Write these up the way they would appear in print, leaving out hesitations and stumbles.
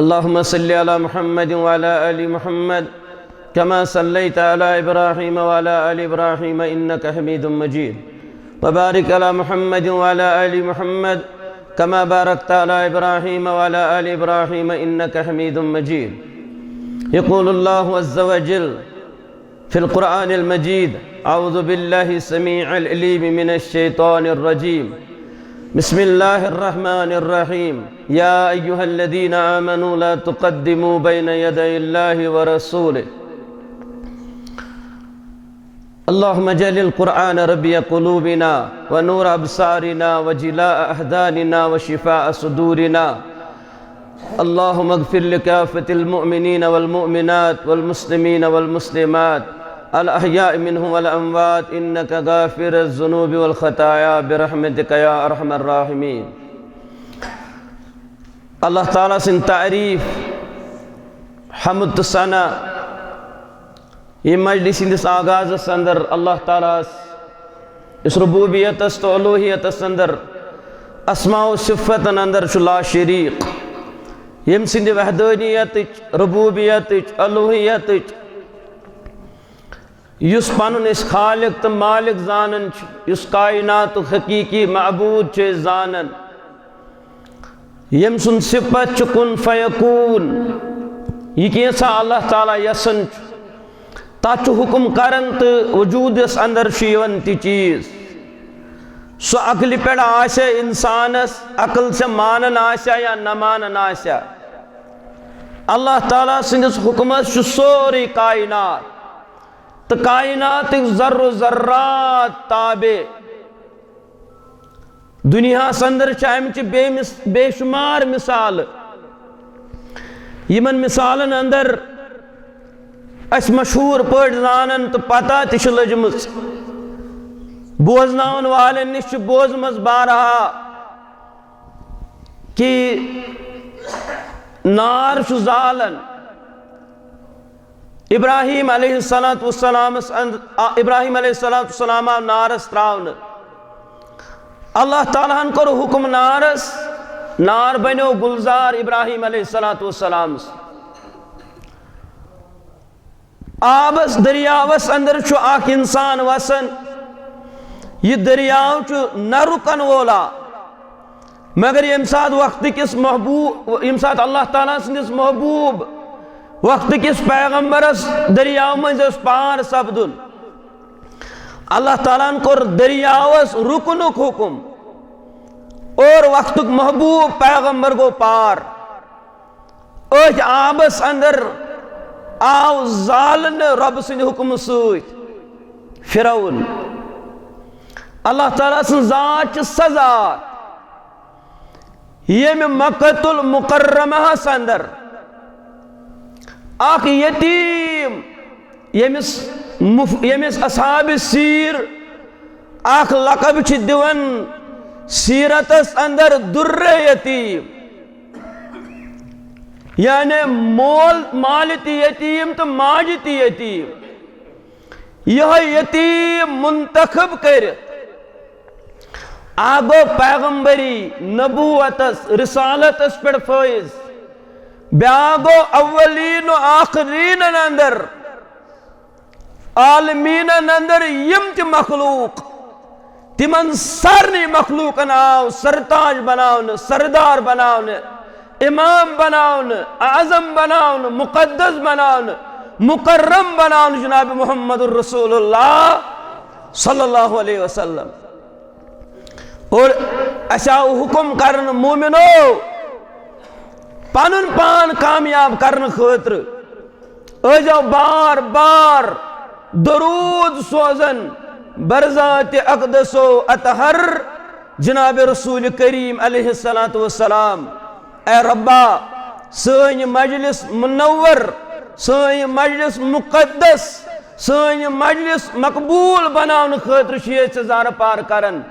اللهم صل على محمد وعلى آل محمد كما صليت على إبراهيم وعلى آل إبراهيم إنك حميد مجيد وبارك على محمد وعلى آل محمد كما باركت على إبراهيم وعلى آل إبراهيم إنك حميد مجيد. يقول الله عز وجل في القرآن المجيد: أعوذ بالله السميع العليم من الشيطان الرجيم. بسم الله الرحمن الرحيم. يا أيها الذين آمنوا لا تقدموا بين يدي الله ورسوله. اللهم اجعل القرآن ربيع قلوبنا ونور أبصارنا وجلاء أحزاننا وشفاء صدورنا. اللهم اغفر لكافة المؤمنين والمؤمنات والمسلمين والمسلمات الأحياء منهم والأموات إنك غافر الذنوب والخطايا برحمتك يا أرحم الراحمين. اللہ تعالیٰ سن تعریف حمد ثنا یہ مجلس ہندس آغاز اندر اللہ تعالیٰ اس ربوبیت تو الوہیت اندر اسماء و صفت اندر لا شریک یم سند وحدانیت ربوبیت الوہیت یس پنن اس خالق تو مالک زانن اس کائنات حقیقی معبود چھ زانن یم سن صفت کن فیکون یہ کیسا اللہ تعالیٰ یسن تاچ حکم کرن تو وجود اس اندر شیون تی چیز سو عقل پیڑ آسے انسانس عقل سے مانن آسیا یا نہ مانن آسیا اللہ تعالیٰ سندس حکمت سوری کائنات تو کائنات ذر و ذرات تابع دنیا سندر چاہم بے شمار مثال یمن مثالن اندر اس مشہور پڑ زانن تو پتہ تش لجمز بوزناون والن نش بوزمز بارہا کہ نار چھ زالن ابراہیم علیہ السلام نارس تراؤن اللہ تعالیٰ ہن کر حکم نارس نار بنو گلزار ابراہیم علیہ السلام آبس دریاوس اندر چھو آکھ انسان وسن یہ دریاو چھو نہ رکن وولا مگر یہ امساد وقت کس محبوب امساد اللہ تعالیٰ سندس محبوب وقت کس پیغمبرس دریاو منز اس پار سبدن اللہ تعالیٰ کر دریاوس رکنک حکم اور وقت محبوب پیغمبر کو پار اوہ آبس اندر آو ظالن رب سن حکم سوت فرعون اللہ تعالیٰ سن ذات سزا یہ میں مکۃ المکرمہ سندر آخ یتیم یمس اصحاب سیر آخ لقب چھ دیون سیرتس اندر در یتیم یعنی مال تی یتیم تو ماج تی یتیم یہ یتیم منتخب کر آگو پیغمبری نبوتس رسالتس پر فائز بیاگو اولین و آخرین اندر عالمین اندر یمت مخلوق تمن سارنی مخلوق آو سرتاج بناون سردار بناون امام بناون اعظم بناون مقدس بناون مکرم بناون جناب محمد الرسول اللہ صلی اللہ علیہ وسلم اور اشاو حکم کرن مومنو پانن پان کامیاب کرن خاطر اجاو بار بار درود سوزن برذات اقدس و اطہر جناب رسول کریم علیہ السلام اے ربا سین مجلس منور سین مجلس مقدس سین مجلس مقبول بناون خاطر شیئے زار پار کرن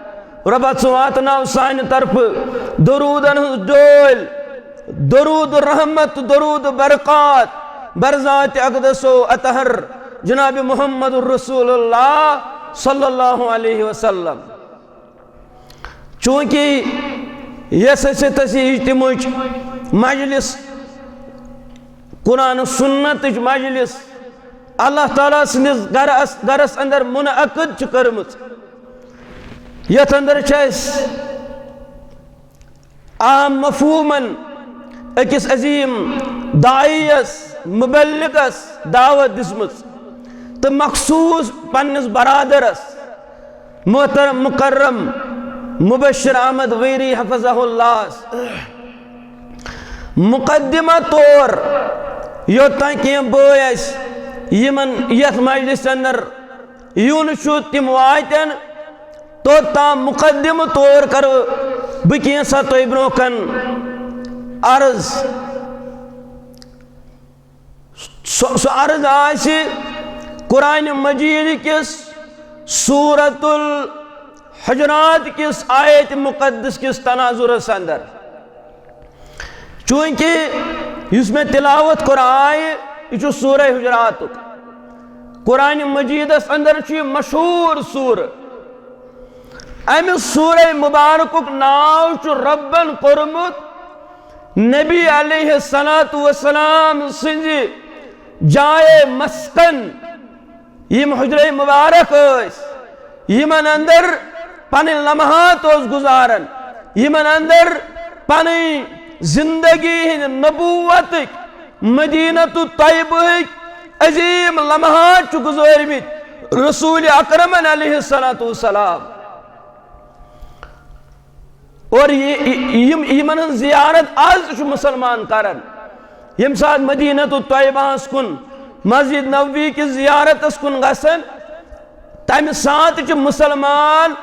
ربا سواتنا سائن طرف درود ڈول درود رحمت درود برکات برذات اقدس و اطہر جناب محمد الرسول اللہ صلی اللہ علیہ وسلم چونکہ یہ سے تسی اجتماع مجلس قرآن سنت مجلس اللہ تعالیٰ سندس گرس اندر منعقد کرمت یت اندر عام مفہومن اکس عظیم داعیس مبلغس دعوت دسمت تو مخصوص پنس برادرس محترم مکرم مبشر احمد ویری حفظہ اللہ مقدمہ طور یوتان کی بویس یمن یت مجلس اندر یون چھو تم واتن تو تام مقدمہ طور کرو بکینسا تو برونکن عرض سو عرض آسی قرآن مجید کس سورة الحجرات کس آیت مقدس کس تناظر اندر چونکہ اس میں تلاوت قرآن یہ سورہ حجرات قرآن مجید اندر مشہور سور ام سورہ مبارک ناو ربن کورمت نبی علیہ السلام سنجی جائے مسکن یم حجرہ مبارک یمن اندر پانی لمحات گزارن یمن اندر پانی زندگی نبوت مدینہ طیبہ عظیم لمحات گزارمت رسول اکرم علیہ السلام اور یمن زیارت آج مسلمان کرن یم ساتھ مدینہ طیبہ کن مسجد نبوی کی زیارت کن گسن تمہ سات مسلمان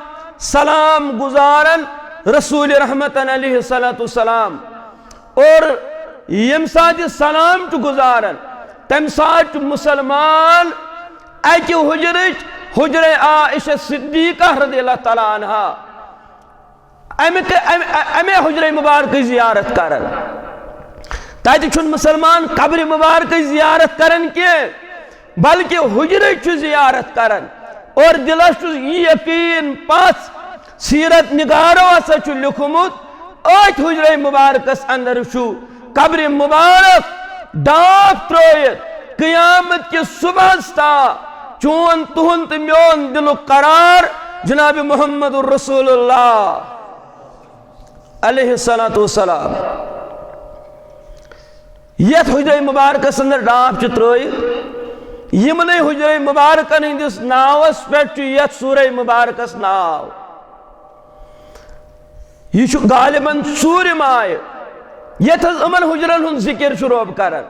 سلام گزارن رسول رحمت علیہ السلام اور یم سات سلام گزارن تم سات مسلمان اکہ حجر عائشہ صدیقہ رضی اللہ تعالیٰ عنہ امی حجر مبارک زیارت کرن تاتی چھن مسلمان قبر مبارک زیارت کرن کی بلکہ حجر زیارت کرن اور دلش یہ یقین پاس سیرت نگارو اسا چھو لکھمت آج حجر مبارکس اندر چھو قبر مبارک ڈاپ ترویت قیامت کے صبح ستا چون تہن میون دل قرار جناب محمد الرسول اللہ علیہ السلام یت حجر مبارکس اندر ڈاپ ترویت یمن حجر مبارکن ہندس ناوس پہ یت سورہ مبارکس ناو یہ غالباً ژوٗرِم آیہِ یتھ یمن حجرن ہند ذکر روب کران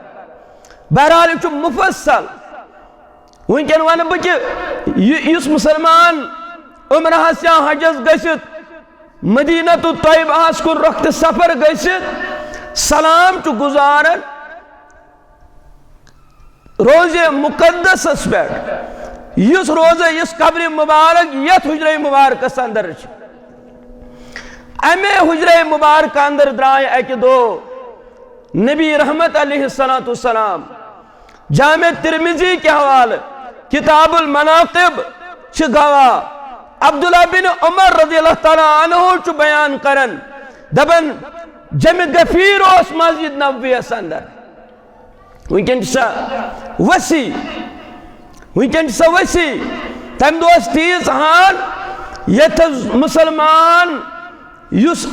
بہرحال یہ مفصل ونکن ون بہ کہ مسلمان عمرہس یا حجس گژھِتھ مدینہ طیبہ کن رخت سفر گژھِتھ سلام گزارن روزے مقدس پہ اس روزے اس قبر مبارک یت حجر مبارکس اندر امی حجر مبارک اندر درائے اکہ دو نبی رحمت علیہ السلام جامع ترمذی کے حوالے کتاب المناقب گواہ عبداللہ بن عمر رضی اللہ تعالیٰ عنہ بیان کرن دبن جمع غفیر اس مسجد نبوی اندر وینکن سا وسیع تم دوست تیز حال یت مسلمان یس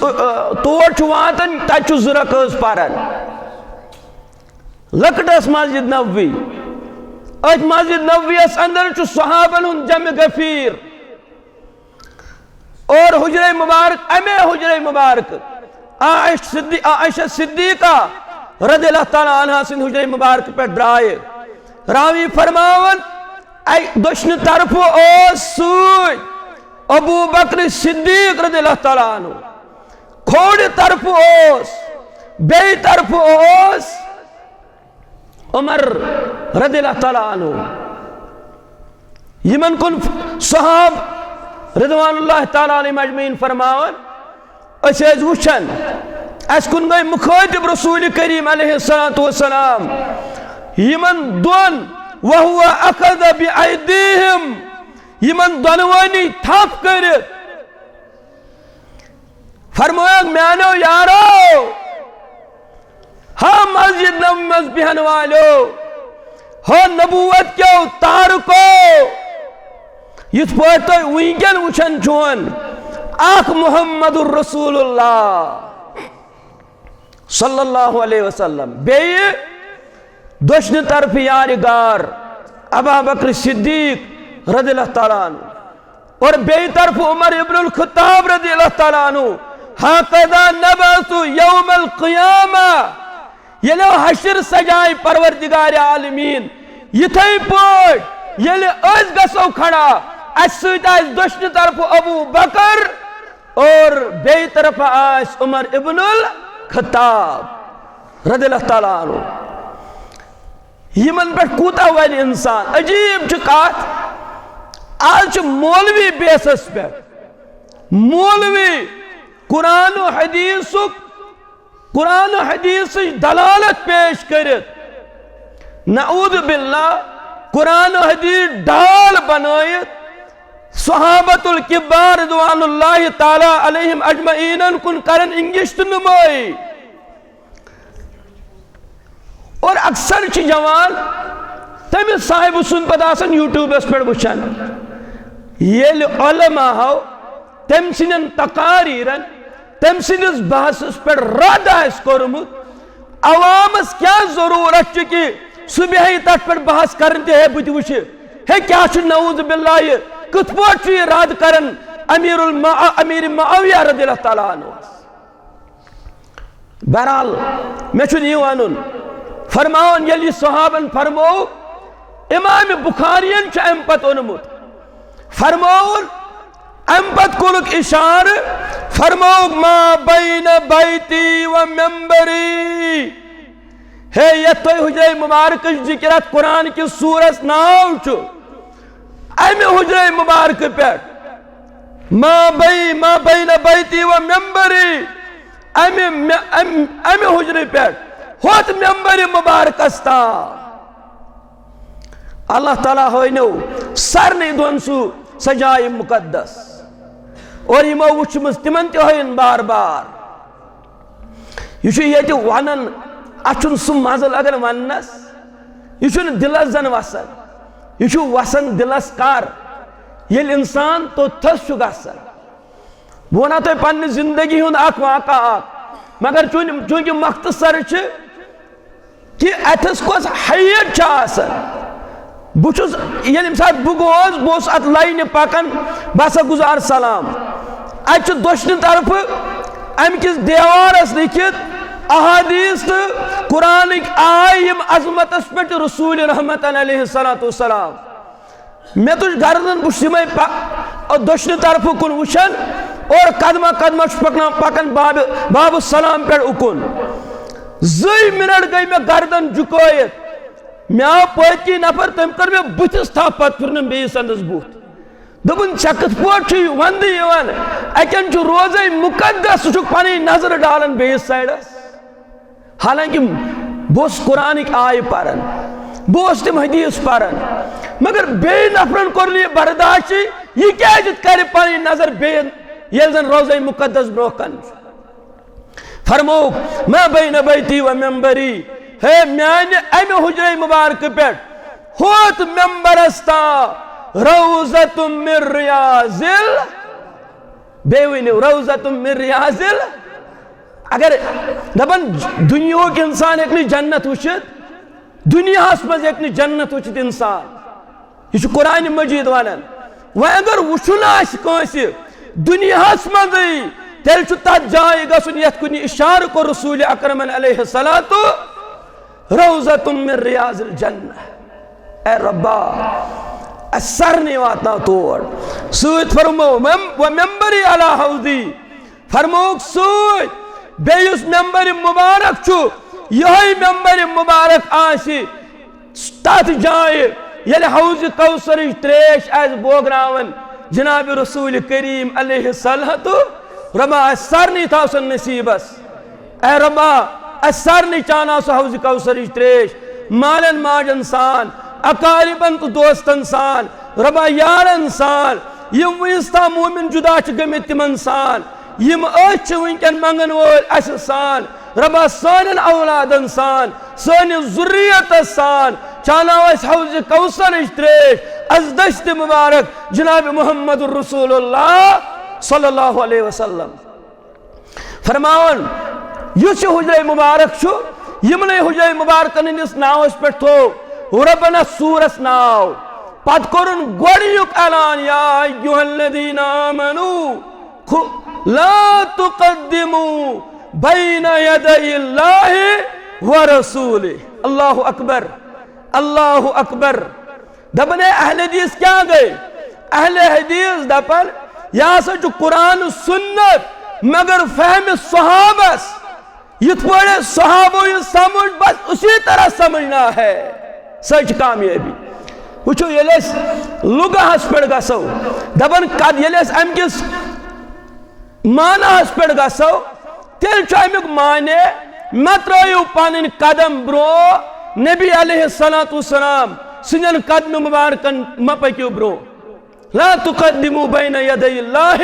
تور واتن تت زرکز پران لکٹس مسجد نبوی ات مسجد نبوی اندر صحابن ہن جمع غفیر اور حجر مبارک امی حجر مبارک عائشہ صدیقہ رضی اللہ تعالیٰ عنہ سن حجر مبارک پہ درائے راوی فرماون دشن طرف اوس سوت ابو بکر صدیق رضی اللہ تعالیٰ عنہ کھوڑ طرف اوس بے طرف اوس عمر رضی اللہ تعالیٰ عنہ یمن کن صحاب رضوان اللہ تعالیٰ علیہ مجمعین فرماون اسیز وچھن اس کن گئی مخاطب رسول کریم علیہ السلام یمن دون وہو اخذ بعیدیہم یمن دونوانی تھاپ کرت فرمایا میانو یارو ہاں مسجد نبوی مز بہن والو ہو نبوت کیو تارکو یت پٲٹھۍ تُہۍ وٕنکٮ۪ن وٕچھان چھون اکھ محمد الرسول اللہ صلی اللہ علیہ وسلم بیٚیہِ دۄچھنہِ طرفہٕ یارِگار ابا بکر صدیق رضی اللہ تعالیٰ عنہ اور بیٚیہِ طرفہٕ عمر ابن الخطاب رضی اللہ تعالیٰ عنہ ہاکذا نبعث یوم القیامہ ییٚلہِ حشر سجایہِ پروردگار عالمین یِتھے پٲٹھۍ ییٚلہِ أسۍ گژھو کھڑا اَسہِ سۭتۍ آسہِ دۄچھنہِ طرفہٕ ابو بکر اور بیٚیہِ طرفہٕ آسہِ عمر ابن الخطاب رضی اللہ تعالیٰ عنہ یمن پٮ۪ٹھ کوٗتاہ وَنہِ اِنسان عجیٖب چھِ کتھ آز چھِ مولوی بیسس پٮ۪ٹھ مولوی قرآن و حدیثٕچ دلالت پیش کٔرِتھ نعوذ باللہ قرآن و حدیث ڈال بنٲیِتھ صحابت الکبار رضوان اللہ تعالیٰ علیہم اجمعین کن کرن انگشت نمائی اور اکثر چھ جوان تمہیں صاحب سن پتہ آسان یوٹیوب اس پر وچھان ییل علماء ہو تم سنن تقاریرن تم سنس بحثس پر رد آس کورمت عوامس کیا ضرورت چھ کہ صبح تک پر بحث کرن تے ہے بت وچھ ہے کیا چھ نعوذ باللہ یہ کت پٲٹھۍ چھُ یہِ رد کرن امیر معاویہ رضی اللہ تعالیٰ عنہ بہرحال میں چھُنہٕ یہِ وَنُن فرماون ییٚلہِ یہِ صحابن فرموو امام بخارین چھُ امہِ پتہٕ اوٚنمُت فرماوُن امہِ پتہٕ کوٚرُکھ اِشارٕ فرمووُکھ ما بین بیتی و ممبری ہے یتھ تۄہہِ حجرے مبارکٕچ ذکر اتھ قرآن کِس سوٗرس ناو چھُ امہِ حجرے مبارک پٮ۪ٹھ ما بین بیتی و ممبری امہِ حجرے پٮ۪ٹھ ہوت ممبر مبارکس تام اللہ تعالیٰ ہٲینو سارنٕے دۄن سُہ سجایہِ مقدس اور یِمو وٕچھمٕژ تِمن تہِ ہٲیِن بار بار یہِ چھُ ییٚتہِ ونان اتھ چھُنہٕ سُہ مزٕ لگان وننس یہِ چھُنہٕ دلس زن وسان یہ چھُ وسان دلس کر ییٚلہِ انسان توٚتھس چھُ گژھان بہٕ ونہو تۄہہِ پننہِ زندگی ہُنٛد اکھ واقعہ اکھ مگر چوٗنٛکہِ مختصر چھِ کہ اتھس کۄس ہایٹ چھِ آسان بہٕ چھُس ییٚلہِ ییٚمہِ ساتہٕ بہٕ گوس بہٕ اوسُس اتھ لاینہِ پکان بہٕ ہسا گُزار سلام اتہِ چھُ دۄچھنہِ طرفہٕ امہِ کِس دیوارس لیکھِتھ احادیث تہٕ قرآنٕکۍ آیہِ یِم عظمتس پٮ۪ٹھ رسول رحمت علیہ الصلوۃ والسلام مےٚ تُج گردن بہٕ چھُس یِمے دۄچھنہِ طرفہٕ کُن وٕچھان اور قدمہ قدمہ چھُس پکان باب السلام پٮ۪ٹھ اُکُن 2 منٹ گٔے مےٚ گردن جُکٲیِتھ مےٚ آو پٔتۍ کِنۍ نفر تٔمۍ کٔر مےٚ بٕتھِس تھپھ پتہٕ پھِرنم بیٚیِس اندس بُتھ دوٚپُن ژےٚ کِتھ پٲٹھۍ چھُے ونٛدٕ یِوان اتٮ۪ن چھُ روزے مقدس ژٕ چھُکھ پنٕنۍ نظر ڈالان بیٚیِس سایڈس حالانکہ بہٕ اوسُس قرآنٕکۍ آیہِ پران بہٕ اوسُس تِم حدیث پران مگر بیٚیہِ نفرن کوٚر نہٕ یہِ برداشٕے یہِ کیازِ کرِ پنٕنۍ نظر بیٚیہِ ییٚلہِ زن روزے مقدس برونٛہہ کن فرمووُکھ ما بین بیتی و ممبری ہے میانہِ امہِ حجرے مبارکہٕ پٮ۪ٹھ ہوت ممبرس تام روضۃ من ریاض بیٚیہِ ؤنِو روضۃ من ریاض اگر دپان دُنیہُک انسان ہیٚکہِ نہٕ جنت وٕچھِتھ دُنیاہس منٛز ہیٚکہِ نہٕ جنت وٕچھِتھ انسان یہ چھُ قرآنِ مجیٖد ونان وۄنۍ اگر وٕچھُن آسہِ کٲنٛسہِ دُنیاہس منٛزٕے تیٚلہِ چھُ تتھ جایہِ گژھُن یتھ کُن اِشارٕ کوٚر رسول اکرمن علیہ الصلوۃ روضۃ من ریاض الجنہ اے ربا اسہِ سارنٕے واتناو تور سۭتۍ فرموو و ممبری علی حوضی فرمووُکھ سۭتۍ بیٚیہِ یُس ممبر مبارک چھُ یِہوٚے ممبر مبارک آسہِ تتھ جایہِ ییٚلہِ حوضِ کوثرٕچ تریش آسہِ بوگراوان جناب رسول کریم علیہ الصلوۃ ربا اسہِ سارنٕے تھاو سۄ نصیٖبس اے ربا اسہِ سارنٕے چاناو سۄ حوضِ کوثرٕچ تریش مالٮ۪ن ماجٮ۪ن سان اقاربن تہٕ دوستن سان ربا یارن سان یِم وٕنِس تام مومن جُدا چھِ گٔمٕتۍ تِمن سان یم أچھ ونکن منگن وول اس سان ربا سانن اولادن سان سان ذریت سان چاناو اس حوض کوثر تریش از دشت مبارک جناب محمد رسول اللہ صلی اللہ علیہ وسلم فرماون یس حجر مبارک چھو یمنے حجر مبارکن ہندس ناوس پر تھو ربنا سورس ناو پت کرن گوڑیوک اعلان یا ایوہ الذین آمنو لا تقدموا بین یدی اللہ ورسولہ اللہ اکبر اللہ اکبر دبنے اہل حدیث کیا گئے اہل حدیث دپن یا سچ قرآن سنت مگر فہم صحابس یت پڑے صحابو یہ سمجھ بس اسی طرح سمجھنا ہے سچ کامیابی وچھو یلیس لگا ہس پڑ گسو دبن قد یلیس ام کس مانا ہس پڑ گسو تیل چاہمک مانے مترائیو پانن قدم برو نبی علیہ السلام سنن قدم مبارکن مپکیو برو لا تقدمو بین یدی اللہ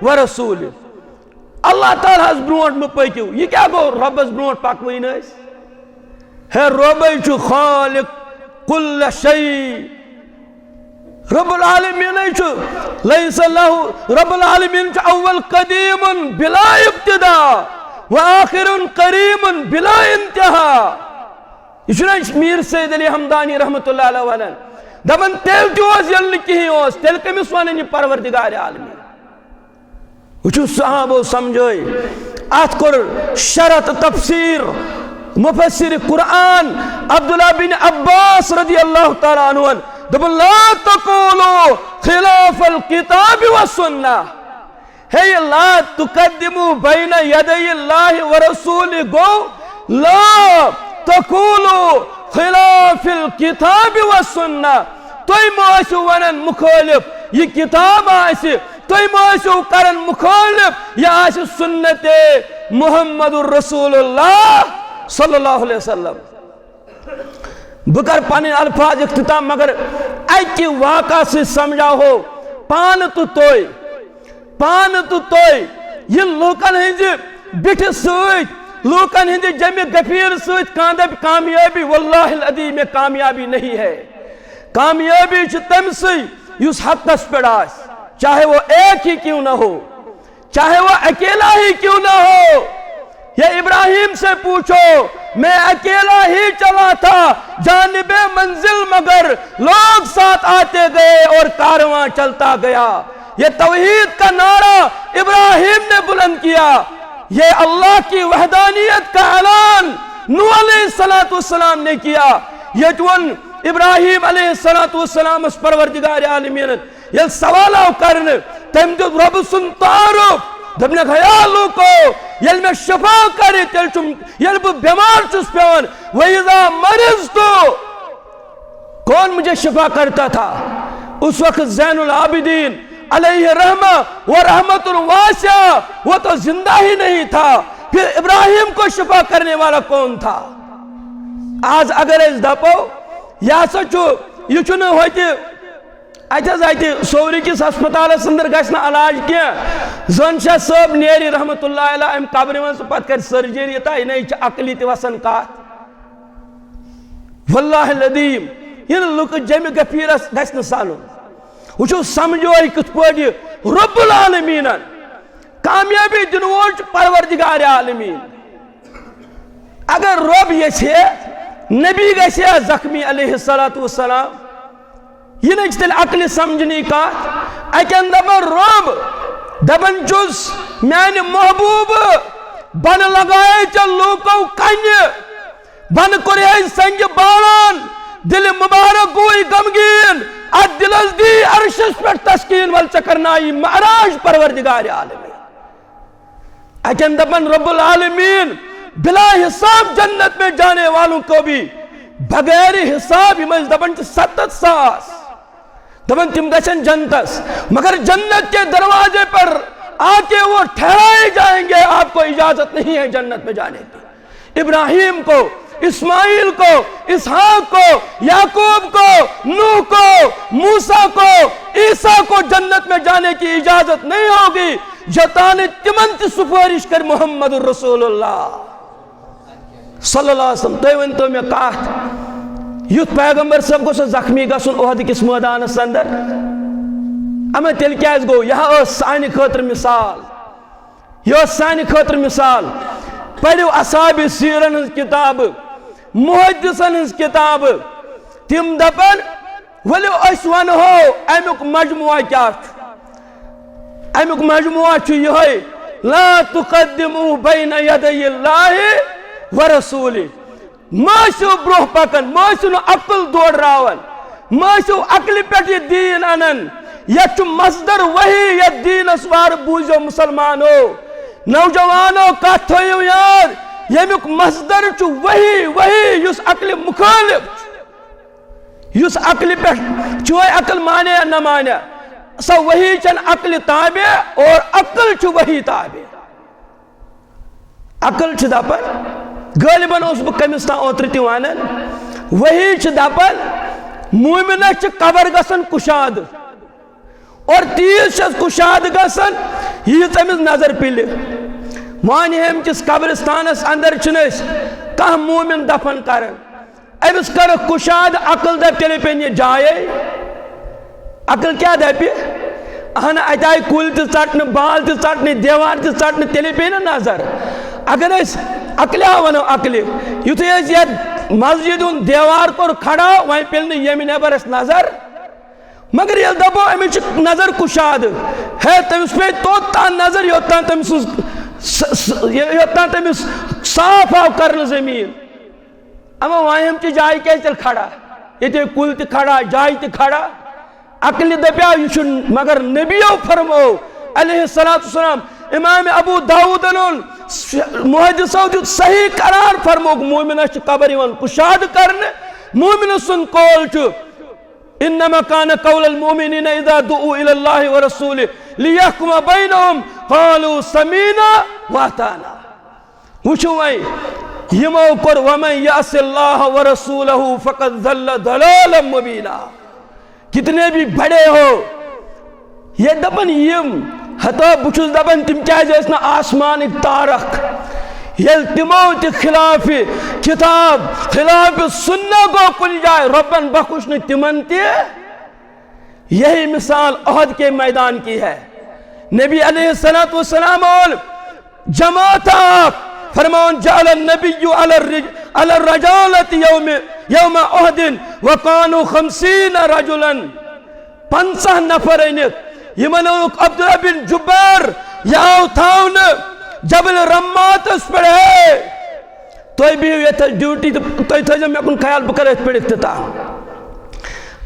ورسول اللہ تعالیٰ ہس برونٹ مپکیو یہ کیا گو ربس برونٹ پاکوین ہے ہے ربی چو خالق کل شیء رب العالمین چھو لیس اللہ رب العالمین چھو اول قدیم بلا ابتدا و آخر قریم بلا انتہا یہ چھو میر سید علی حمدانی رحمت اللہ علیہ وآلہ دبن تیل جوز یلن کی ہوس تیل کمیس واننی پروردگار عالمین وچھو صحابو سمجھوئی آت کر شرط تفسیر مفسر قرآن عبداللہ بن عباس رضی اللہ تعالیٰ عنہ دب لا تقولوا خلاف الكتاب والسنہ ہے لا تقدموا بین یدی اللہ ورسول گو لا تقولوا خلاف الكتاب والسنہ توی موسو ونن مخالف یہ کتاب آسی توی موسو کرن مخالف یہ آسی سنت محمد الرسول اللہ صلی اللہ علیہ وسلم بکر پانی الفاظ اختتام مگر ایکی واقع سے سمجھا ہو پان تو توئی یہ لوکن ہنجی بٹھ سویت لوکن ہنجی جمع گفیر سویت کاندب کامیابی واللہ العظیم میں کامیابی نہیں ہے کامیابی چھ تم سی یس حق دس پڑاس چاہے وہ ایک ہی کیوں نہ ہو چاہے وہ اکیلا ہی کیوں نہ ہو یہ ابراہیم سے پوچھو میں اکیلا ہی چلا تھا جانب منزل مگر لوگ ساتھ آتے گئے اور کارواں چلتا گیا یہ توحید کا نعرہ ابراہیم نے بلند کیا یہ اللہ کی وحدانیت کا اعلان نوح علیہ السلام نے کیا یہ جون ابراہیم علیہ السلام اس پروردگار عالمین یہ سوالہ کرن تم جو رب سن تعارف دبنے خیالوں کو یل میں شفا کری تیل چم یل بو بیمار چس پیان وَإِذَا مَرِضْتُ کون مجھے شفا کرتا تھا اس وقت زین العابدین علیہ رحمہ و رحمت الواسعہ وہ تو زندہ ہی نہیں تھا پھر ابراہیم کو شفا کرنے والا کون تھا آج اگر اس دپو یا سچو یہ چنے ہوئیتی ایتھا زائیتی سوری کس ہسپتال سندر گشنا علاج کیا زنشاہ صاحب نیری رحمت اللہ علیہ ام قبر میں سے پت کر سرجری تا انہیں چا عقلی تی وسن کات واللہ العظیم یہ لوگ جمع گفیرس گشنا سالو وچو سمجھو ای کت پوڑی رب العالمین کامیابی دنوچ پروردگار عالمین اگر رب یہ چھے نبی گشے زخمی علیہ السلام یہ نہیں چتل عقل سمجھنی کا ایکن دبن رب دبن جز میان محبوب بن لگائے چل لوکو کنی بن کرے سنگ باران دل مبارک ہوئی غمگین اد دلز دی عرشش پر تسکین والچکرنائی معراج پروردگار عالمین ایکن دبن رب العالمین بلا حساب جنت میں جانے والوں کو بھی بغیر حساب ہمیں دبن 7 ساس دبن تم گشن جنتس مگر جنت کے دروازے پر آکے وہ ٹھہرائے جائیں گے آپ کو اجازت نہیں ہے جنت میں جانے کی ابراہیم کو اسماعیل کو اسحاق کو یعقوب کو نوح کو موسیٰ کو عیسیٰ کو جنت میں جانے کی اجازت نہیں ہوگی جتان تمن تی سفارش کر محمد رسول اللہ صلی اللہ علیہ وسلم. تُہۍ ؤنۍتو مےٚ کتھ یُتھ پیغمبر صٲب گوٚژھ زخمی گژھُن عہد کِس مٲدانس اندر اما تیٚلہِ کیٛازِ گوٚو؟ یہِ ٲس سانہِ خٲطرٕ مثال, یہ ٲس سانہِ خٲطرٕ مثال. پٔرِو اصحابِ سیرن ہٕنٛز کِتابہٕ, محدثن ہٕنٛز کِتابہٕ, تِم دپن ؤلِو أسۍ ونہو امیُک مجموعہ کیٛاہ چھُ. امیُک مجموعہ چھُ یِہوٚے لا تقدموا بین یدی اللہ ورسولہ. مہ ٲسِو برونٛہہ پکان, مہ ٲسِو نہٕ عقل دوڑراوان, مہ ٲسِو عقلہِ پٮ۪ٹھ یہِ دیٖن انان. یتھ چھُ مصدر وحی, یتھ دیٖنس وارٕ بوٗزِو مُسلمانو, نوجوانو کتھ تھٲیِو یاد, ییٚمیُک مصدر چھُ وحی. وحی یُس عقلہِ مُخٲلِف چھُ, یُس عقلہِ پٮ۪ٹھ چٲے عقل مانے یا نہ مانے, سۄ وحی چھَنہٕ عقلہِ تابع اور عقل چھُ وحی تابع. عقل چھِ دپان غٲلباً اوسُس بہٕ کٔمِس تام اوترٕ تہِ ونان, وحی چھِ دپان مومِنس چھِ قبر گژھان کُشادٕ اور تیٖژ چھس کُشادٕ گژھان ییٖژ أمِس نظر پِلہِ. وانہِ ہیٚمۍ کِس قبرستانس اندر چھِنہٕ أسۍ کانٛہہ مومِن دفن کران, أمِس کٔرٕکھ کُشادٕ, عقل دپہِ تیٚلے پیٚیہِ یہِ جایے. عقل کیٛاہ دپہِ؟ اہن اتہِ آیہِ کُلۍ تہِ ژٹنہٕ, بال تہِ ژٹنہٕ, دیوار تہِ ژٹنہٕ, تیٚلے پیٚیہِ نا نظر. اگر أسۍ عقلیا ونو عقلہِ, یُتھُے أسۍ یتھ مسجد ہُنٛد دیوار کوٚر کھڑا وۄنۍ پیٚلہِ نہٕ ییٚمہِ نٮ۪بر اَسہِ نظر. مگر ییٚلہِ دپو أمِس چھِ نظر کُشادٕ, ہے تٔمِس پیٚیہِ توٚت تام نظر یوٚتام تٔمۍ تٔمِس صاف آو کرنہٕ زٔمیٖن. اما وۄنۍ ہیٚمچہِ جایہِ کیٛازِ تیٚلہِ کھڑا؟ ییٚتے کُلۍ تہِ کھڑا, جایہِ تہِ کھڑا. عقلہِ دپیٛاو یہِ چھُنہٕ, مگر نبیو فرمو علیہ الصلوٰۃ والسلام, امام ابو داؤدن ہُنٛد محدثو دیُت صحیح قرار فرموک مومِنس چھِ قبر یِوان کُشادٕ کرنہٕ. مومِنہٕ سُنٛد قول چھُ انما كان قول المؤمنين اذا دعوا الى الله ورسوله ليحكم بينهم قالوا سمعنا واطعنا. وچھو وۄنۍ یِمو کوٚر ومن یعص الله ورسوله فقد ضل ضلالا مبینا. کتنے بھی بڑے ہو, یہ دپن یم ہتو بہٕ چھُس دپان تِم کیٛازِ ٲسۍ نہٕ آسمانٕکۍ تارک, ییٚلہِ تِمو تہِ خلاف کتاب خلاف سنہ گوٚو کُنہِ جایہِ, رۄبن بخش نہٕ تِمن تہِ. یہی مثال عہد کے میدان کی ہے. نبی علیہ الصلوۃ والسلام اور جماعت اکھ فرماون جعل النبی علی الرجالۃ یوم عہد وکانوا 50 رجلا. 50 نفر أنِتھ, یِمن اوٚنُکھ عبداللہ بن جبیر, یہِ آو تھاونہٕ جبل رماتس پٮ۪ٹھ. ہے تُہۍ بِہِو ییٚتھس ڈیوٹی تہٕ تُہۍ تھٲیزیو مےٚ کُن خیال, بہٕ کرٕ أتھۍ پٮ۪ٹھ افتتاح.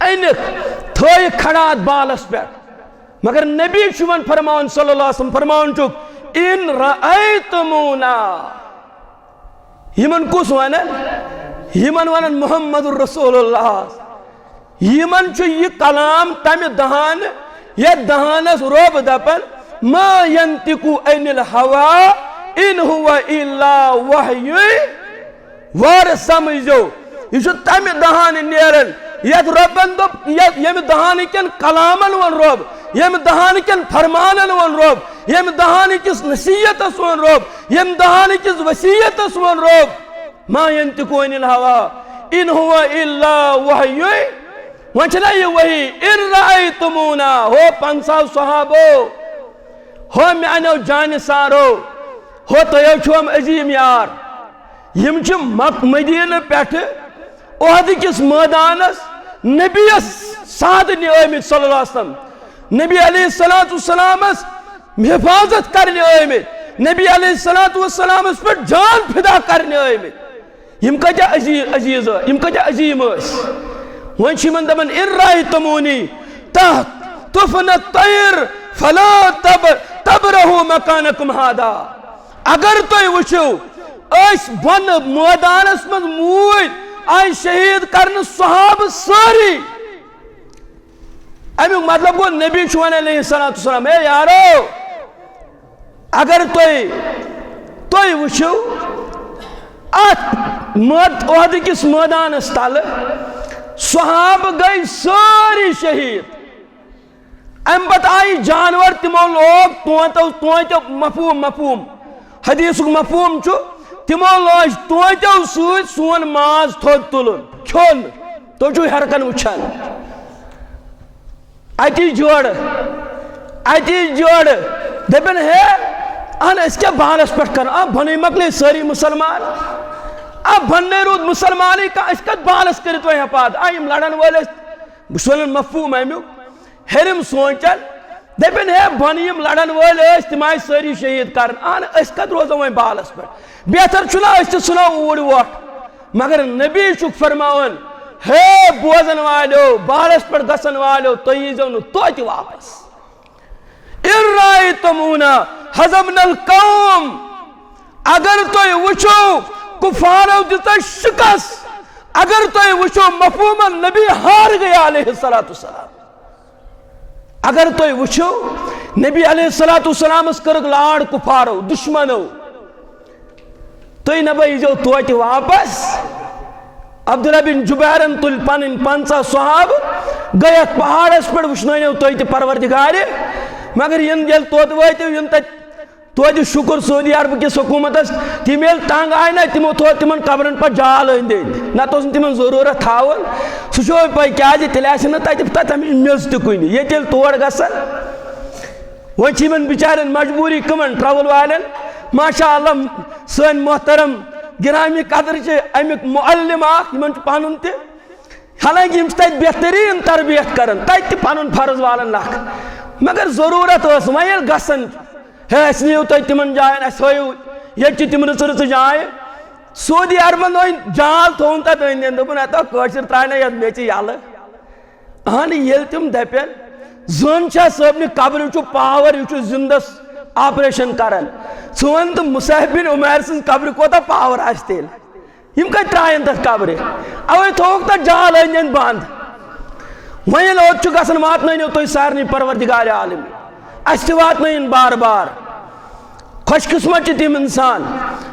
أنِکھ تھٲیِکھ کھڑا اَتھ بالس پٮ۪ٹھ. مگر نبی چھُ وۄنۍ فرماوان صلی اللہ علیہ وسلم, فرماوان چھُکھ ان رأیتمونا. یِمن کُس ونان؟ یِمن ونان محمد رسول اللہ. یِمن چھُ یہِ کلام تمہِ دہانہٕ یتھ دہانس رۄب دپان ما ينطق عن الهوى ان هو الا وحی. وارٕ سمجھو یہ چھُ تمہِ دہانہٕ نیران یتھ رۄبن دوٚپ, ییٚمہِ دہانہٕ کٮ۪ن کلامن ووٚن رۄب, ییٚمہِ دہانہٕ کٮ۪ن فرمانن ووٚن رۄب, ییٚمہِ دہانہٕ کِس نصیحتس ووٚن رۄب, ییٚمہِ دہانہٕ کِس وصیتس ووٚن رۄب ما ينطق عن الهوى ان هو الا وحی. وۄنۍ چھنا یہِ وحی ان رأیتمونا. ہو 50 صحابو, ہو میانو جانہِ سارو, ہو تۄہو چھُوم عظیٖم یار. یِم چھِ مدیٖنہٕ پٮ۪ٹھٕ عہد کِس مٲدانس نبیس سادنہِ آمٕتۍ صلی اللہ علیہ وسلم, نبی علیہ الصلوۃ والسلامس حفاظت کرنہِ آمٕتۍ, نبی علیہ الصلوۃ والسلامس پٮ۪ٹھ جان فدا کرنہِ آمٕتۍ. یِم کۭتیاہ عزیٖز ٲسۍ, یِم کۭتیاہ عظیٖم ٲسۍ. وۄنۍ چھِ یِمن دپان ان رأیتمونی تحت طفن الطیر فلا تبرحوا مکانکم ہادا. اگر تُہۍ وٕچھِو أسۍ بۄنہٕ مٲدانس منٛز موٗدۍ آیہِ شہیٖد کرنہٕ صحابہٕ سٲری. امیُک مطلب گوٚو نبی چھُ وَنان علیہ الصلوۃ والسلام, ہے یارو اگر تُہۍ وٕچھِو اتھ عہد کِس مٲدانس تلہٕ صحابہٕ گٔے سٲری شہیٖد. ام پت آئی جانور تمو لوگ توتو مفہوم حدیث مفہوم تمو لوگ توتو سوت سون ماز تھوت تلن کھون تو چھو ہرکن وچھان اتی جوڑ دپن ہے اہن اس کیا بالس پٹ کر بھنے مکلے ساری مسلمان بھنے رود مسلمانی کا اس کا بالس کرت وی حپاد آئیم لڑن والے بسولن مفہوم امیو ہرم سوچن دپن ہے بھنیم لڑن والے تمائی ساری شہید کرن اہن اس کا روزن وی بالس پٹ بہتر چنا اس سے سنا اوڑ وقت مگر نبی چک فرماون ہے بوزن والو بالس پٹ گسن والو تو یزو نو توتی واپس ارائیتمونا حضمنا القوم اگر تو وچو کفارو دیتا شکس اگر تو وچو مفہوم نبی ہار گیا علیہ السلام اگر تو وچو نبی علیہ السلام اس کرگ لاڑ کفارو دشمنو تو نبی جو توتی واپس عبداللہ بن جبیرن تل پنن 50 صحاب گیت پہاڑ اس پر وشنوینو توتی پروردگاری مگر ین جل توت وائیتے ین توت شکر سعودی عرب کی حکومت تیمیل تانگ آئی نا تیمو توت تیمن قبرن پر جال اندے نا تو سن تیمن ضرورت تھاون سوچو پائی کیا جی تلیاسی نا تائی پتا تیمن میلز تکوئی نہیں یہ تیل توڑ گسن وہ چیمن بچارن مجبوری کمن ٹراول والن ماشاءاللہ سن محترم گرامی قدر چھے امیک معلم آخ یمن چھو پانن تے حالانکہ یم چھتا بہترین تربیت کرن تائی پانن فرض والن لکھ مگر ضرورت اس ویل گسن ہے اس لیے تو تمن جائیں اس ہوئیو یہ چی تم رسر جائیں سعودی عربن ہوئی جال تھون تا تو اندین دو اتا کوشر ترائنے یاد میچی یال آن یل تم دپین زن چھا سبنی قبر چو پاور چو زندس آپریشن کرن سوان تو مصاحب بن عمیر سن قبر کو تا پاور آشتیل یم کا ترائن تا قبر اوے تھوک تا جال اندین باند وہیں لوگ چکا سن وات نہیں تو سارنی پروردگار عالم اس وات نہیں بار بار خوش قسمت چی تیم انسان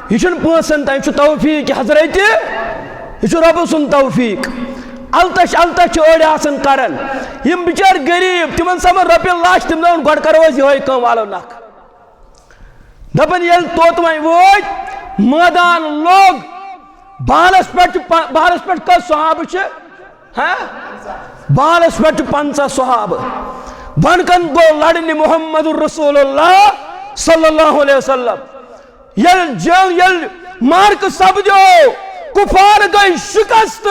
یہ چھن پوسن تا یہ توفیق حضرت یہ رب سن توفیق التش اوڑی آسن کرن یم بچار غریب تمن سمن رپی لاش تم دون گوڑ کروز یہ ہوئی کم والو نک دپن یل توت وائیں ووٹ میدان لوگ بالس پٹ کا صحاب چھے بالس پٹ 50 صحاب بنکن گو لڑنی محمد الرسول اللہ صلی اللہ علیہ وسلم یل مارک سب جو کفار گئی شکست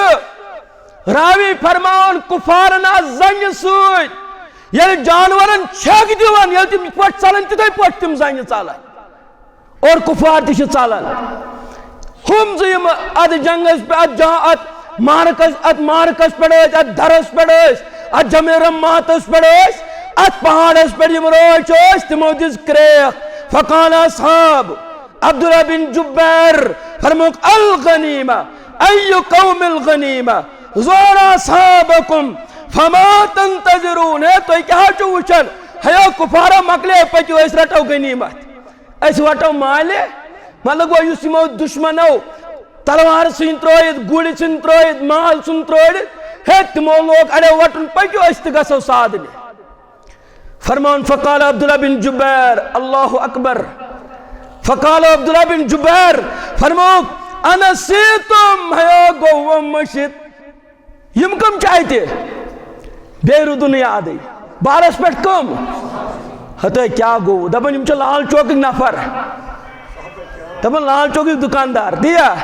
راوی فرمان کفار نا زنگ سوئی یل جانورن چھک دیوان یل تم پٹ چالن تی پٹ تم زنگ چالن اور کفار تیش چالن ہم زیم اد جنگس پہ اد مارکس پڑھوش ات دھرس پڑھوش ات جمع رماتس پڑھوش ات پہاڑس پڑھ یم روچ اوش تمو دز کریخ فقال اصحاب عبداللہ بن جبیر فرموک الغنیمہ ای قوم الغنیمہ زور اصحابکم فما تنتظرون ہے تو کیا چوچن ہے کفارہ مکلے پچو اس رٹو غنیمت اس وٹو مالے مطلب وہ یسمو دشمنو تلوار سن تروید گوڑی سن تروید مال سن تروید ہے تمو لوگ اڑے وٹن پکیو استگسو سادنے فرمان فقال عبداللہ بن جبیر اللہ اکبر فقال عبداللہ بن جبیر فرموک انا سیتم ہے گو مشد یم کم چاہتے بیرو دنیا آدھئی بارس پیٹ کم ہتے کیا گو دبن یم چا لال چوکی نفر دبن لال چوکی دکاندار دیا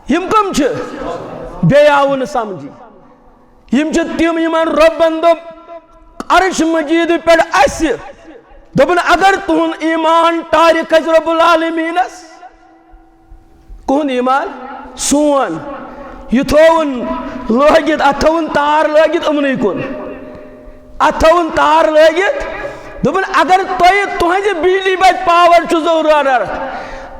یم کم چھ بے آون سمجھی یم چھ تیم یمان رب بندو عرش مجید پیڑ ایسی دبن اگر تون ایمان تاریخ از رب العالمین اس کون ایمان سون یہ تھون لوگیت اتھون تار لوگیت امنی کن اتھون تار لوگیت دبن اگر توہیں جی بجلی بچ پاور چو ضرورت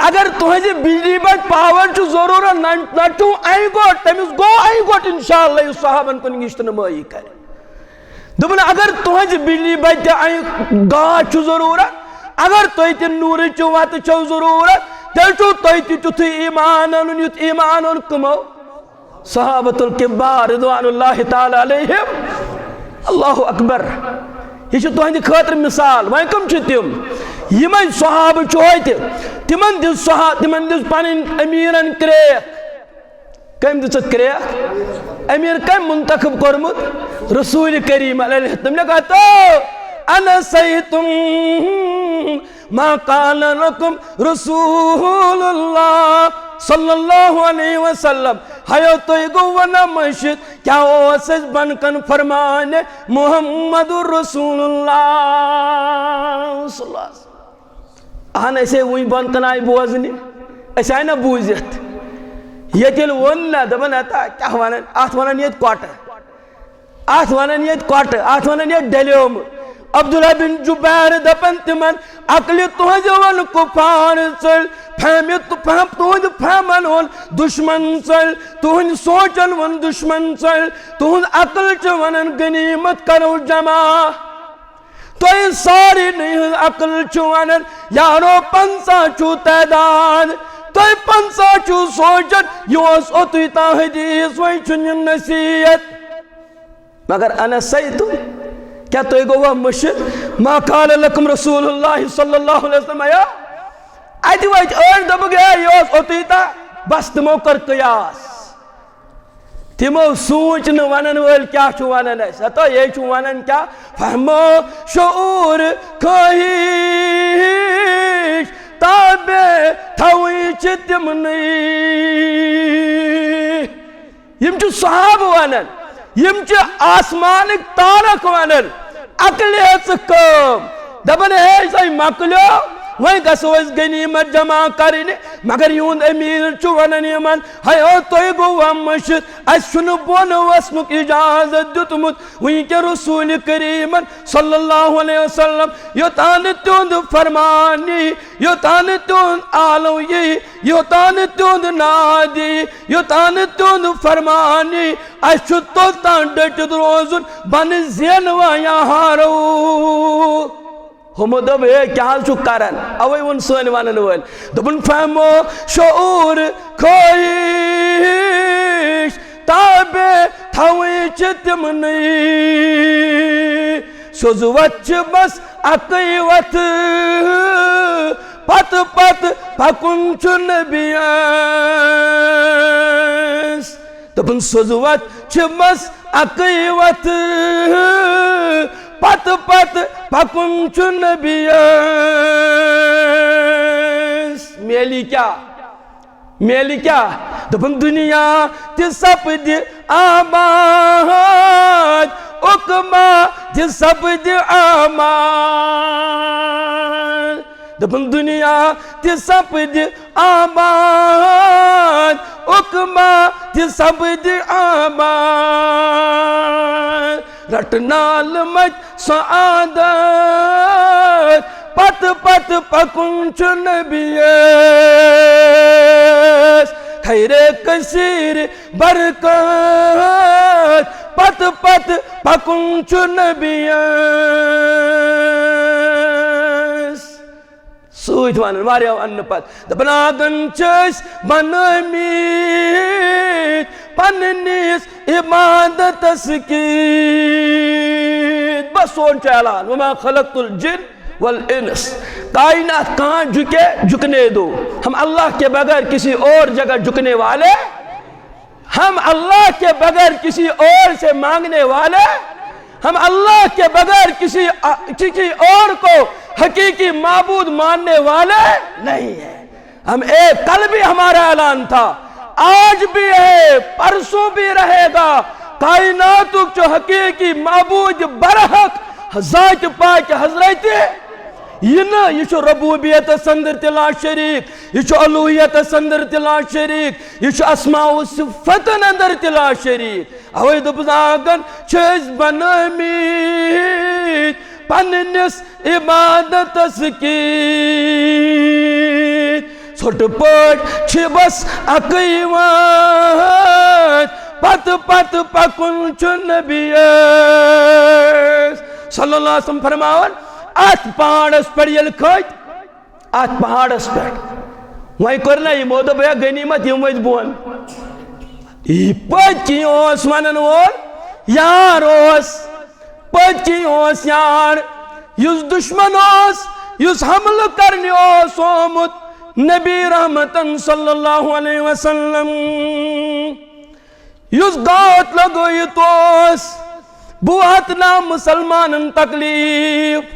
اگر توہیں جی بجلی بچ پاور چو ضرورت نٹو آئی گوٹ تمیز گو آئی گوٹ انشاءاللہ یہ صحابن کن گشت نمائی کرے دبن اگر توہیں جی بجلی بچ آئی گا چو ضرورت اگر توہیں تی نور چو وات چو ضرورت دل چو توہیں تی چو تی ایمانن یت ایمانن کمو صحابت الکبار رضوان اللہ تعالی علیہم اللہ اکبر یہ تہند خاطر مثال وۄنۍ کم چھ تم یمن صحابہ چوتہ تمن دس پن امیرن کریک کم دس کریک امیر کم منتخب کورمت رسول کریم علیہ تم نے کہا تو انا سیتم ما قال لكم رسول اللہ صلی اللہ علیہ وسلم ہیو تو گو ونا مشد کیا اوسس بن کن فرمان محمد رسول اللہ صلی اللہ علیہ وسلم اہن ایسے وہی بن کن آئی بوزنی ایسے آئی نا بوزیت یہ تیل ونہ دبن اتا کیا ونن آت ونن یہ کوٹ آت ونن یہ کوٹ آت ونن یہ ڈلیوم عبداللہ بن جبیر دپن تمن اقلی تہذ ون کفار چل تہذ فہمن ون دشمن چل تہذ سوچن ون دشمن چل تہذ عقل چ ونن غنیمت کرو جمع تو ساری نہیں عقل چ ونن یارو 50 چو تعداد تو 50 چو سوچن یہ اوتوی تا حدیث وی چن نصیحت مگر انا سیتو کیا تو گو مشد ما قال لكم رسول اللہ صلی اللہ علیہ وسلم آیا ایتی وائٹ اور دب گیا یہ اوتیتا بس تمو کر قیاس تمو سوچن ونن ول کیا چھو ونن ہے تو یہ چھو ونن کیا فہمو شعور کھوہیش تابع تھوئی چتمنی یم چھو صحاب ونن یم چھ آسمانک تارک ونن عقلی کم دبن ہے سای مکلو وہیں گسو اس غنیمت جمع کرنے مگر یون امیر چھ ونن یمن ہیو توی گو مشد اس چھن بون وسنک اجازت دتمت وہیں کے رسول کریمن صلی اللہ علیہ وسلم یوتان تیوند فرمانی یوتان تیوند آلوی یوتان تیوند نادی یوتان تیوند فرمانی اس چھ تولتان ڈٹد روزن بن زینوا یہارو ہم دب ہے کیا حال چھو کرن اوے ون سوین وانن ول دبن فہمو شعور کھوئیش تابع تھوئی چتمنی سوزوت چھ بس اقیوت پت پت پکن چھ نبیس دبن سوزوت چھ بس اقیوت پت پت پکن چھ نبیس میلی کیا دپن دنیا تی سپد آباد اکما تی سپد آباد دپن دنیا تی سپد آباد اکما تی سپد آباد رٹنال مچ سعادت پت پت پکن چھ نبیس خیر کثیر برکت پت پت پکن چھ نبیس سوچ وانن واریاو ان پت دبناگن چس بنامید پننیس عبادت سکید بس سون چالان وما خلقت الجن والانس کائنات کہاں جھکے جھکنے دو ہم اللہ کے بغیر کسی اور جگہ جھکنے والے ہم اللہ کے بغیر کسی اور سے مانگنے والے ہم اللہ کے بغیر کسی اور کو حقیقی معبود ماننے والے نہیں ہیں ہم ایک کل بھی ہمارا اعلان تھا آج بھی ہے پرسوں بھی رہے گا کائنات جو حقیقی معبود برحق ذات پاک حضرت یہ چھو ربوبیت سندر تلا شریک یہ چھو الوہیت سندر تلا شریک یہ چھو اسماء و صفت اندر تلا شریک اوید بزاگن چھز بنامید پننس عبادت سکید چھوٹ پوٹ چھ بس اقیوات پت پت پکن چھ نبیس صلی اللہ علیہ وسلم فرماون آت پہاڑس پر یل کھت آت پہاڑس پر وہی کرنا یہ مودا بیا غنیمت یہ وید بون یہ پت کی اوس ونن وول یار اوس پچی اوس یار یس دشمن اوس یس حمل کرنی اوس آمت نبی رحمتن صلی اللہ علیہ وسلم یس گات لگویت اوس بوات نا مسلمان تکلیف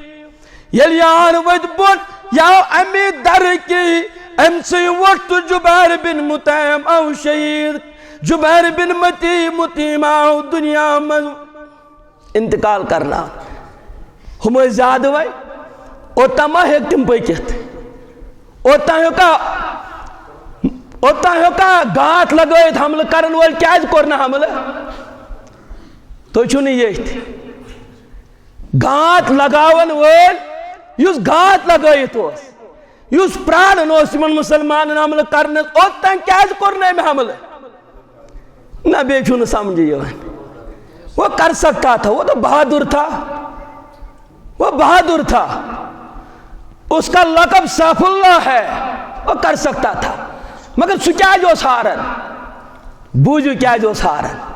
یل یار ود بون یا امی در کی ام سی وقت جبیر بن مطعم او شہید جبیر بن مطعم او دنیا میں انتقال کرنا ہم زیادہ وائی اوتا ما ہیک تم پکت اوتا ہیکا گات لگویت حمل کرن وال کیاز کرنا حمل تو چھو نہیں یہ گات لگاون وال یس گات لگویت اوس یس پران اوس من مسلمان حمل کرنے اوتا کیاز کرنے میں حمل نہ بے چھو نہ سمجھے وہ کر سکتا تھا وہ تو بہادر تھا وہ بہادر تھا اس کا لقب سیف اللہ ہے وہ کر سکتا تھا مگر سو کیا جو سارن بوجھو کیا جو سارن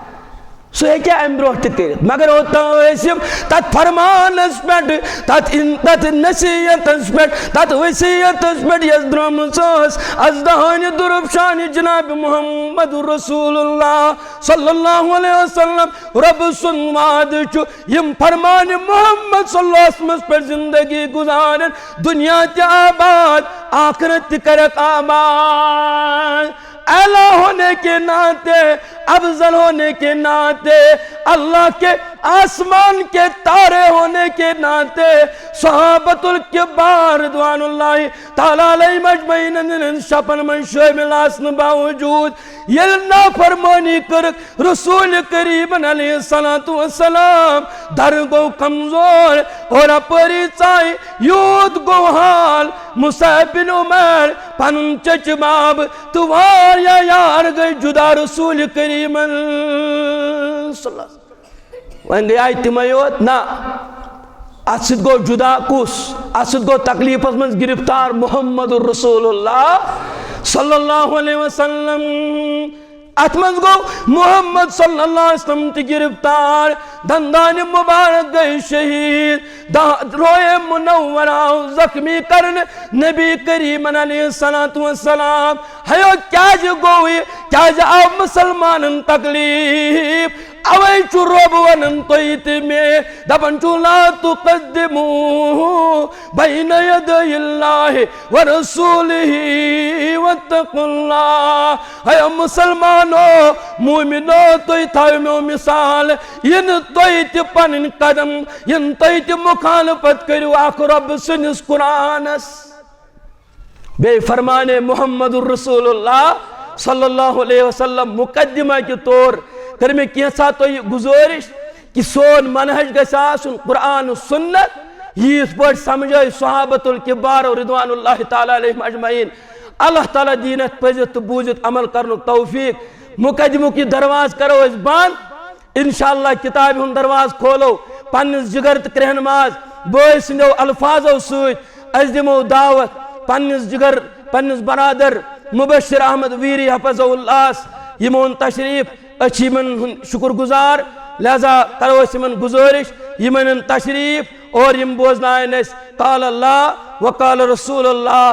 سو ہے کیا امبروہ تکرت مگر ہوتا ویسیم تات فرمان اسپیٹ تات نصیت اسپیٹ تات وسیعت اسپیٹ یزدرم سوس از دہانی درب شان جناب محمد رسول اللہ صلی اللہ علیہ وسلم رب سنواد چو یم فرمان محمد صلی اللہ علیہ وسلم پر زندگی گزارن دنیا تی آباد آخرت کرک آباد اعلیٰ ہونے کے ناتے افضل ہونے کے ناتے اللہ کے آسمان کے تارے ہونے کے ناتے صحابت الکبار رضوان اللہ تعالیٰ علیہ مجمعین شپن من شامل آسن باوجود یہ نافرمانی کرک رسول کریم علیہ السلام در گو کمزور اور اپری چائی یود گو حال مصعب بن عمیر پنن چچ باب توار یا یار گئی جدا رسول کریم صلی اللہ علیہ وسلم وہن گئی آئی تیمیوت نا اسد گو جدا کس اسد گو تکلیف اس منز گرفتار محمد رسول اللہ صلی اللہ علیہ وسلم اتمنز گو محمد صلی اللہ علیہ وسلم تی گرفتار دندان مبارک گئی شہید روئے منورہ زخمی کرن نبی کریم علیہ السلام ہیو کیا جو گوئی کیا جو آو مسلمان تکلیف اوئی چو رب ونن تویت میں دبن چو لا تقدمو بین یدی اللہ ورسولہ واتقوا اللہ اے مسلمانو مومنو توی تھائیو مثال ین تویت پنن قدم ین تویت مخالفت کرو آخ رب سنس قرآنس بے فرمان محمد الرسول اللہ صلی اللہ علیہ وسلم مقدمہ کی طور کر میں کیسا تو یہ گزارش کہ سون منہج گژھِ آسُن قرآن و سنت یِتھ پٲٹھۍ سمجھٲے صحابت الکبار و رضوان اللہ تعالیٰ علیہم اجمعین اللہ تعالیٰ دینت پٔزِتھ تہٕ بوٗزِتھ عمل کرنُک توفیق مقدمُک یہِ درواز کرو أسۍ بنٛد انشاءاللہ کتابہِ ہُنٛد درواز کھولو پننِس جگر تہٕ کرٛہن ماز بٲے سٕنٛدیو الفاظو سۭتۍ أسۍ دِمو دعوت پننِس جگر پننِس برادر مبشر احمد ویری حفظہ اللہ یمون تشریف اچھ یمن شکر گزار لہذا کرو اس یمن گزارش یمن تشریف اور یم بوزنائن اس قال اللہ وقال رسول اللہ